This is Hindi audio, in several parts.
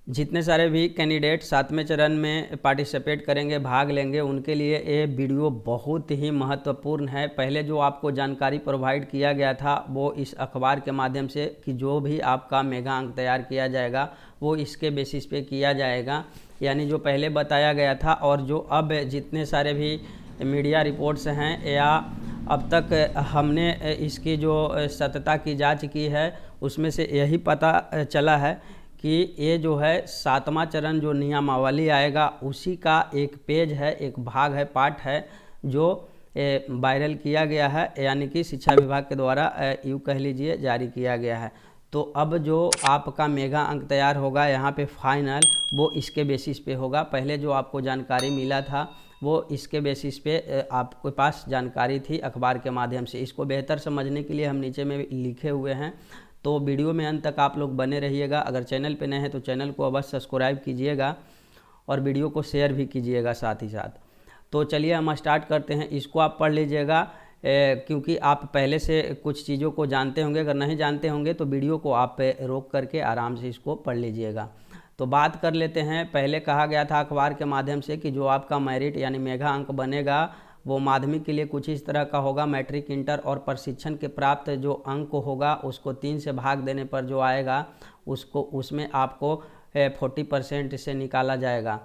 जितने सारे भी कैंडिडेट 7वें चरण में पार्टिसिपेट करेंगे, भाग लेंगे, उनके लिए ये वीडियो बहुत ही महत्वपूर्ण है। पहले जो आपको जानकारी प्रोवाइड किया गया था वो इस अखबार के माध्यम से कि जो भी आपका मेगा अंक तैयार किया जाएगा वो इसके बेसिस पे किया जाएगा, यानी जो पहले बताया गया था। और जो अब जितने सारे भी मीडिया रिपोर्ट्स हैं या अब तक हमने इसकी जो सत्यता की जांच की है उसमें से यही पता चला है कि ये जो है 7वां चरण जो नियमावली आएगा उसी का एक पेज है, एक भाग है, पार्ट है जो वायरल किया गया है, यानी कि शिक्षा विभाग के द्वारा यूँ कह लीजिए जारी किया गया है। तो अब जो आपका मेगा अंक तैयार होगा यहाँ पे फाइनल, वो इसके बेसिस पे होगा। पहले जो आपको जानकारी मिला था वो इसके बेसिस पे आपके पास जानकारी थी अखबार के माध्यम से। इसको बेहतर समझने के लिए हम नीचे में लिखे हुए हैं, तो वीडियो में अंत तक आप लोग बने रहिएगा। अगर चैनल पे नए हैं तो चैनल को अवश्य सब्सक्राइब कीजिएगा और वीडियो को शेयर भी कीजिएगा साथ ही साथ। तो चलिए हम स्टार्ट करते हैं। इसको आप पढ़ लीजिएगा क्योंकि आप पहले से कुछ चीज़ों को जानते होंगे। अगर नहीं जानते होंगे तो वीडियो को आप रोक करके आराम से इसको पढ़ लीजिएगा। तो बात कर लेते हैं। पहले कहा गया था अखबार के माध्यम से कि जो आपका मेरिट यानी मेगा अंक बनेगा वो माध्यमिक के लिए कुछ इस तरह का होगा। मैट्रिक, इंटर और प्रशिक्षण के प्राप्त जो अंक होगा उसको 3 से भाग देने पर जो आएगा उसको उसमें आपको 40% से निकाला जाएगा।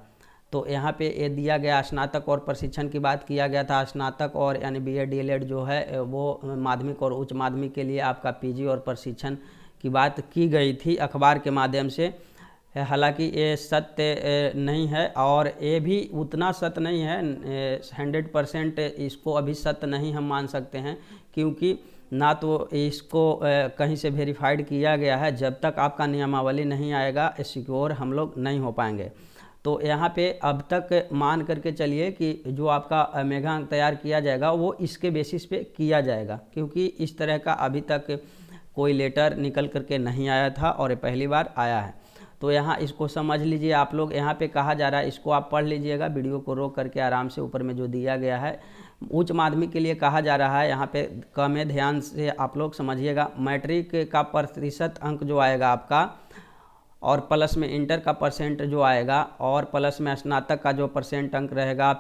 तो यहाँ पे ये दिया गया। स्नातक और प्रशिक्षण की बात किया गया था। स्नातक और यानी BA DLED जो है वो माध्यमिक और उच्च माध्यमिक के लिए आपका PG और प्रशिक्षण की बात की गई थी अखबार के माध्यम से। हालांकि ये सत्य नहीं है और ये भी उतना सत्य नहीं है, 100% इसको अभी सत्य नहीं हम मान सकते हैं, क्योंकि ना तो इसको कहीं से वेरीफाइड किया गया है। जब तक आपका नियमावली नहीं आएगा सिक्योर हम लोग नहीं हो पाएंगे। तो यहाँ पे अब तक मान करके चलिए कि जो आपका मेगा अंक तैयार किया जाएगा वो इसके बेसिस पे किया जाएगा, क्योंकि इस तरह का अभी तक कोई लेटर निकल करके नहीं आया था और ये पहली बार आया है। तो यहाँ इसको समझ लीजिए आप लोग। यहाँ पे कहा जा रहा है, इसको आप पढ़ लीजिएगा, वीडियो को रोक करके आराम से ऊपर में जो दिया गया है। उच्च माध्यमिक के लिए कहा जा रहा है, यहाँ पे कम है, ध्यान से आप लोग समझिएगा। मैट्रिक का प्रतिशत अंक जो आएगा आपका और प्लस में इंटर का परसेंट जो आएगा और प्लस में स्नातक का जो परसेंट अंक रहेगा,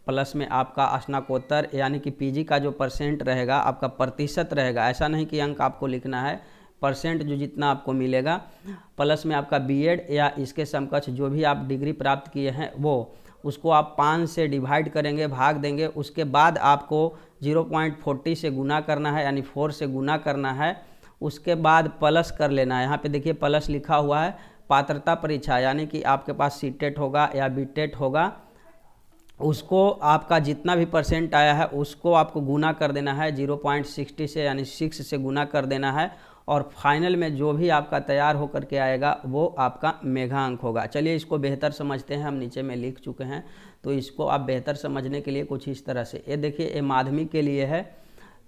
प्लस में आपका स्नाकोत्तर यानी कि PG का जो परसेंट रहेगा आपका प्रतिशत रहेगा। ऐसा नहीं कि अंक आपको लिखना है, परसेंट जो जितना आपको मिलेगा, प्लस में आपका BEd या इसके समकक्ष जो भी आप डिग्री प्राप्त किए हैं वो उसको आप 5 से डिवाइड करेंगे, भाग देंगे। उसके बाद आपको 0.40 से गुना करना है, यानी 4 से गुना करना है। उसके बाद प्लस कर लेना है। यहाँ पे देखिए प्लस लिखा हुआ है। पात्रता परीक्षा यानी कि आपके पास CTET होगा या BTET होगा, उसको आपका जितना भी परसेंट आया है उसको आपको गुना कर देना है 0.60 से, यानी 6 से गुना कर देना है। और फाइनल में जो भी आपका तैयार होकर के आएगा वो आपका मेगा अंक होगा। चलिए इसको बेहतर समझते हैं। हम नीचे में लिख चुके हैं, तो इसको आप बेहतर समझने के लिए कुछ इस तरह से, ये देखिए ये माध्यमिक के लिए है।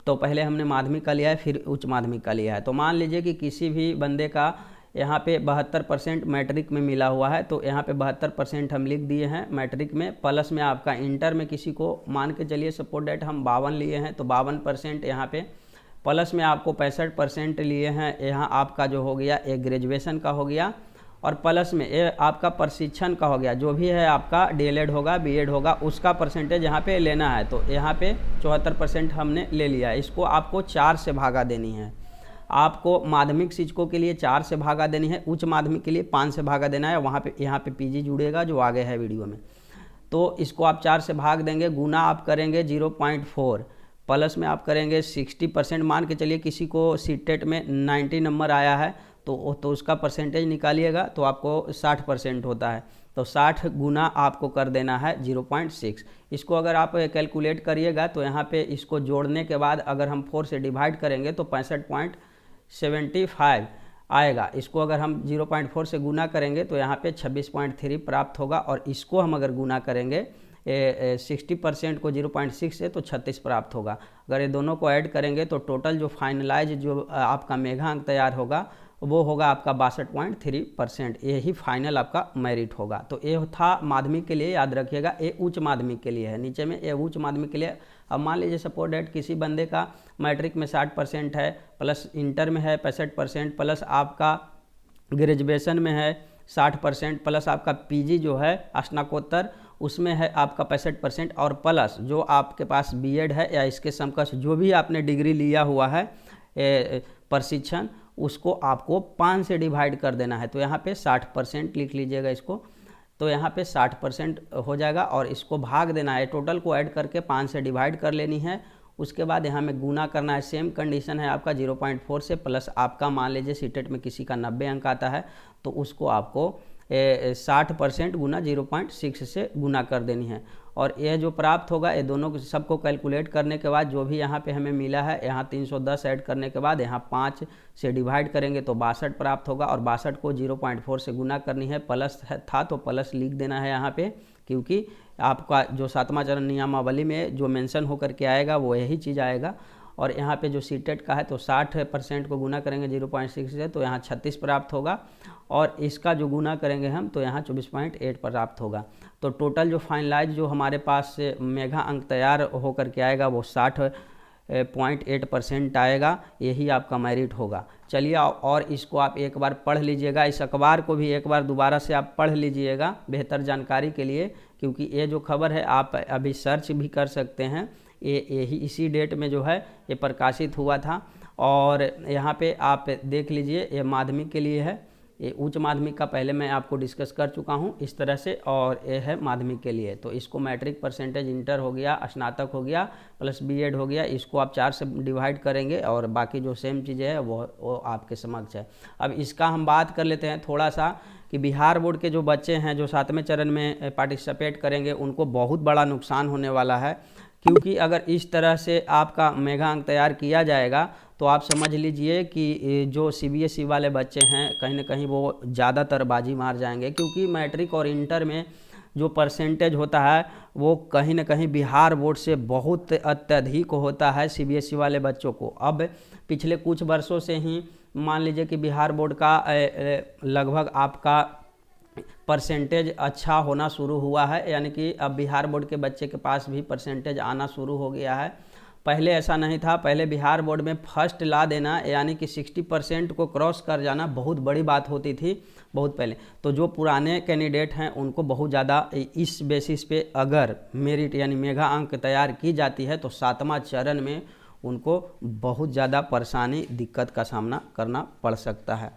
तो पहले हमने माध्यमिक का लिया है, फिर उच्च माध्यमिक का लिया है। तो मान लीजिए कि किसी भी बंदे का यहाँ पे 72% मैट्रिक में मिला हुआ है, तो यहाँ पे 72% हम लिख दिए हैं मैट्रिक में। प्लस में आपका इंटर में किसी को मान के चलिए सपोज डेट हम 52 लिए हैं, तो 52% यहाँ पे। प्लस में आपको 65% लिए हैं, यहाँ आपका जो हो गया एक ग्रेजुएशन का हो गया। और प्लस में ये आपका प्रशिक्षण का हो गया, जो भी है आपका DLED होगा BEd होगा उसका परसेंटेज यहाँ पे लेना है। तो यहाँ पे 74% हमने ले लिया। इसको आपको 4 से भागा देनी है। आपको माध्यमिक शिक्षकों के लिए 4 से भागा देनी है, उच्च माध्यमिक के लिए 5 से भागा देना है। वहाँ पे यहाँ पे PG जुड़ेगा जो आगे है वीडियो में। तो इसको आप 4 से भाग देंगे, गुना आप करेंगे 0.4, प्लस में आप करेंगे 60%। मान के चलिए किसी को CTET में 90 नंबर आया है तो उसका परसेंटेज निकालिएगा तो आपको 60% होता है। तो 60 गुना आपको कर देना है 0.6। इसको अगर आप कैलकुलेट करिएगा तो यहाँ पे इसको जोड़ने के बाद अगर हम 4 से डिवाइड करेंगे तो 65.75 आएगा। इसको अगर हम 0.4 से गुना करेंगे तो यहाँ पे 26.3 प्राप्त होगा। और इसको हम अगर गुना करेंगे 60% को 0.6 से तो 36 प्राप्त होगा। अगर ये दोनों को ऐड करेंगे तो टोटल जो फाइनलाइज जो आपका मेगा अंक तैयार होगा वो होगा आपका 62.3%। यही फाइनल आपका मेरिट होगा। तो ये था माध्यमिक के लिए, याद रखिएगा। ये उच्च माध्यमिक के लिए है, नीचे में ये उच्च माध्यमिक के लिए। अब मान लीजिए सपोज डेट किसी बंदे का मैट्रिक में 60% है, प्लस इंटर में है 65%, प्लस आपका ग्रेजुएशन में है 60% प्लस आपका पीजी जो है स्नातकोत्तर उसमें है आपका 65% और प्लस जो आपके पास बीएड है या इसके समकक्ष जो भी आपने डिग्री लिया हुआ है प्रशिक्षण, उसको आपको 5 से डिवाइड कर देना है। तो यहाँ पे 60% लिख लीजिएगा इसको। तो यहाँ पे 60% हो जाएगा और इसको भाग देना है, टोटल को ऐड करके 5 से डिवाइड कर लेनी है। उसके बाद यहाँ में गुना करना है। सेम कंडीशन है आपका 0.4 से, प्लस आपका मान लीजिए सीटेट में किसी का 90 अंक आता है तो उसको आपको 60% गुना 0.6 से गुना कर देनी है। और यह जो प्राप्त होगा ये दोनों सबको कैलकुलेट करने के बाद जो भी यहाँ पे हमें मिला है, यहाँ 310 ऐड करने के बाद यहाँ 5 से डिवाइड करेंगे तो 62 प्राप्त होगा। और 62 को 0.4 से गुना करनी है, प्लस था तो प्लस लिख देना है यहाँ पे, क्योंकि आपका जो 7वां चरण नियमावली में जो मेंशन होकर के आएगा वो यही चीज़ आएगा। और यहाँ पे जो सीटेट का है तो 60% को गुना करेंगे 0.6 से तो यहाँ 36 प्राप्त होगा। और इसका जो गुना करेंगे हम तो यहाँ 24.8 प्राप्त होगा। तो टोटल जो फाइनलाइज जो हमारे पास मेगा अंक तैयार होकर के आएगा वो 60.8% आएगा। यही आपका मेरिट होगा। चलिए और इसको आप एक बार पढ़ लीजिएगा, इस अखबार को भी एक बार दोबारा से आप पढ़ लीजिएगा बेहतर जानकारी के लिए, क्योंकि ये जो खबर है आप अभी सर्च भी कर सकते हैं। ये यही इसी डेट में जो है ये प्रकाशित हुआ था। और यहाँ पे आप देख लीजिए, ये माध्यमिक के लिए है, ये उच्च माध्यमिक का पहले मैं आपको डिस्कस कर चुका हूँ इस तरह से, और ये है माध्यमिक के लिए। तो इसको मैट्रिक परसेंटेज, इंटर हो गया, स्नातक हो गया, प्लस बीएड हो गया, इसको आप 4 से डिवाइड करेंगे और बाकी जो सेम चीज़ें है वो आपके समक्ष है। अब इसका हम बात कर लेते हैं थोड़ा सा कि बिहार बोर्ड के जो बच्चे हैं जो 7वें चरण में पार्टिसिपेट करेंगे उनको बहुत बड़ा नुकसान होने वाला है, क्योंकि अगर इस तरह से आपका मेगा अंक तैयार किया जाएगा तो आप समझ लीजिए कि जो सीबीएसई वाले बच्चे हैं कहीं ना कहीं वो ज़्यादातर बाजी मार जाएंगे, क्योंकि मैट्रिक और इंटर में जो परसेंटेज होता है वो कहीं ना कहीं बिहार बोर्ड से बहुत अत्यधिक होता है सीबीएसई वाले बच्चों को। अब पिछले कुछ वर्षों से ही मान लीजिए कि बिहार बोर्ड का लगभग आपका परसेंटेज अच्छा होना शुरू हुआ है, यानी कि अब बिहार बोर्ड के बच्चे के पास भी परसेंटेज आना शुरू हो गया है। पहले ऐसा नहीं था, पहले बिहार बोर्ड में फर्स्ट ला देना यानी कि 60% को क्रॉस कर जाना बहुत बड़ी बात होती थी बहुत पहले। तो जो पुराने कैंडिडेट हैं उनको बहुत ज़्यादा इस बेसिस पे अगर मेरिट यानी मेगा अंक तैयार की जाती है तो 7वां चरण में उनको बहुत ज़्यादा परेशानी, दिक्कत का सामना करना पड़ सकता है।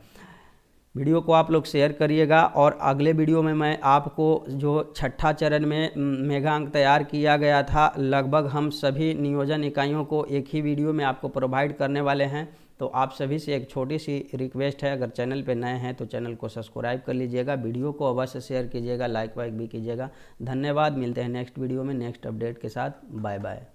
वीडियो को आप लोग शेयर करिएगा। और अगले वीडियो में मैं आपको जो 6ठा चरण में मेगा अंक तैयार किया गया था लगभग हम सभी नियोजन इकाइयों को एक ही वीडियो में आपको प्रोवाइड करने वाले हैं। तो आप सभी से एक छोटी सी रिक्वेस्ट है, अगर चैनल पे नए हैं तो चैनल को सब्सक्राइब कर लीजिएगा, वीडियो को अवश्य शेयर कीजिएगा, लाइक वाइक भी कीजिएगा। धन्यवाद। मिलते हैं नेक्स्ट वीडियो में नेक्स्ट अपडेट के साथ। Bye bye.